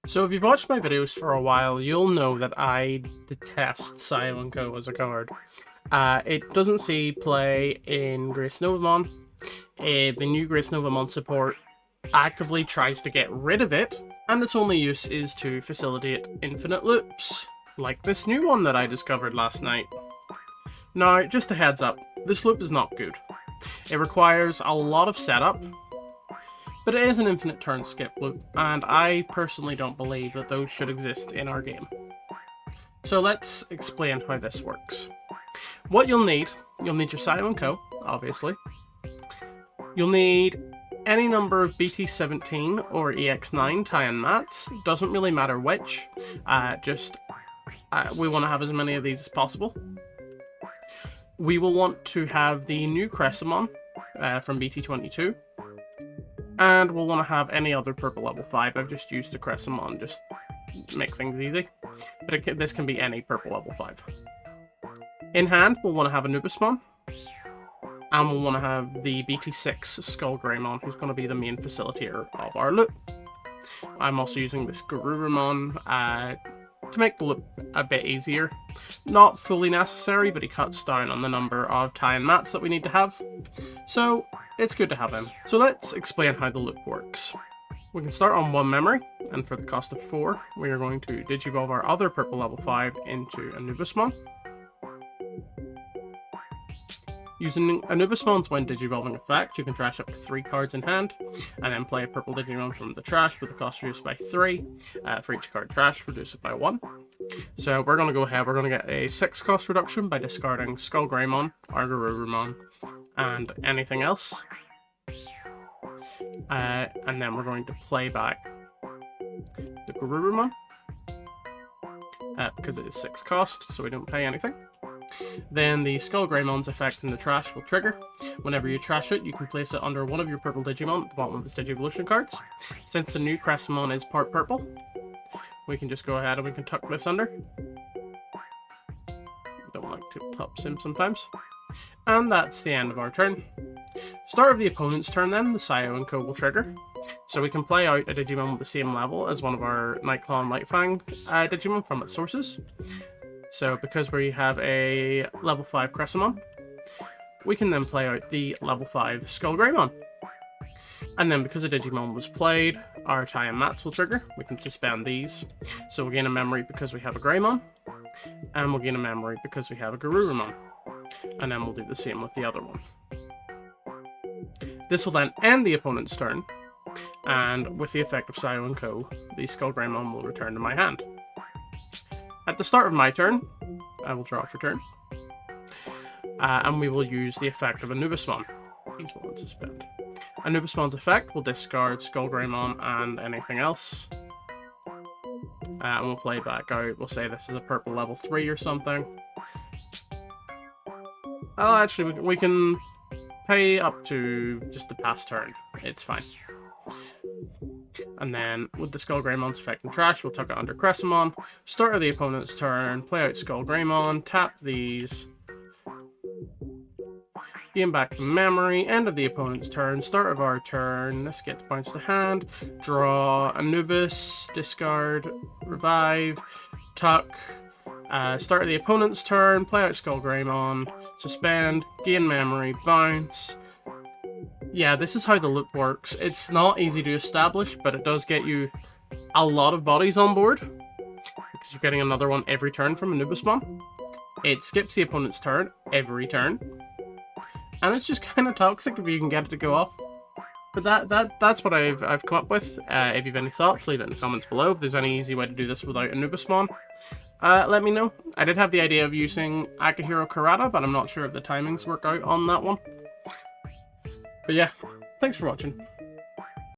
So if you've watched my videos for a while, you'll know that I detest SAYO and KOH as a card. It doesn't see play in Novamon. The new Novamon support actively tries to get rid of it, and its only use is to facilitate infinite loops, like this new one that I discovered last night. Now, just a heads up, this loop is not good. It requires a lot of setup, but it is an infinite turn skip loop, and I personally don't believe that those should exist in our game. So let's explain how this works. What you'll need your SAYO and KOH, obviously. You'll need any number of BT17 or EX9 tie-in mats, doesn't really matter which, we want to have as many of these as possible. We will want to have the new Crescimon from BT22, and we'll want to have any other purple level 5. I've just used the Crescimon, just make things easy, but this can be any purple level 5. In hand, we'll want to have Anubismon, and we'll want to have the BT6 SkullGreymon, who's going to be the main facilitator of our loop. I'm also using this Garurumon to make the loop a bit easier. Not fully necessary, but he cuts down on the number of tie-in mats that we need to have, so it's good to have him. So let's explain how the loop works. We can start on 1 memory, and for the cost of 4, we are going to digivolve our other purple level 5 into Anubismon. Using Anubismon's when digivolving effect, you can trash up to 3 cards in hand, and then play a purple Digimon from the trash with the cost reduced by 3. For each card trash, reduce it by 1. So we're going to go ahead, we're going to get a 6 cost reduction by discarding SkullGreymon, our Garurumon, and anything else. And then we're going to play back the Garurumon, because it is 6 cost, so we don't pay anything. Then the SkullGreymon's effect in the trash will trigger. Whenever you trash it, you can place it under one of your purple Digimon at the bottom of its Digivolution cards. Since the new Crescimon is part purple, we can just go ahead and we can tuck this under. Don't like to top sim sometimes. And that's the end of our turn. Start of the opponent's turn then, the SAYO and KOH will trigger. So we can play out a Digimon with the same level as one of our Nightclaw and Lightfang Digimon from its sources. So because we have a level 5 Crescimon, we can then play out the level 5 SkullGreymon. And then because a Digimon was played, our tie-in mats will trigger. We can suspend these. So we'll gain a memory because we have a Greymon, and we'll gain a memory because we have a Garurumon. And then we'll do the same with the other one. This will then end the opponent's turn, and with the effect of SAYO and KOH, the SkullGreymon will return to my hand. At the start of my turn, I will draw for turn, and we will use the effect of Anubismon. Suspend. Anubismon's effect will discard SkullGreymon and anything else, and we'll play back out. We'll say this is a purple level 3 or something. Oh, actually, we can pay up to just the past turn. It's fine. And then, with the SkullGreymon's effect in trash, we'll tuck it under Crescimon. Start of the opponent's turn, play out SkullGreymon, tap these. Gain back the memory, end of the opponent's turn, start of our turn, this gets bounced to hand. Draw Anubis, discard, revive, tuck. Start of the opponent's turn, play out SkullGreymon, suspend, gain memory, bounce. Yeah, this is how the loop works. It's not easy to establish, but it does get you a lot of bodies on board, because you're getting another one every turn from Anubismon. It skips the opponent's turn every turn, and it's just kind of toxic if you can get it to go off. But that's what I've come up with. If you have any thoughts, leave it in the comments below. If there's any easy way to do this without Anubismon, let me know. I did have the idea of using Akihiro Karada, but I'm not sure if the timings work out on that one. But yeah, thanks for watching.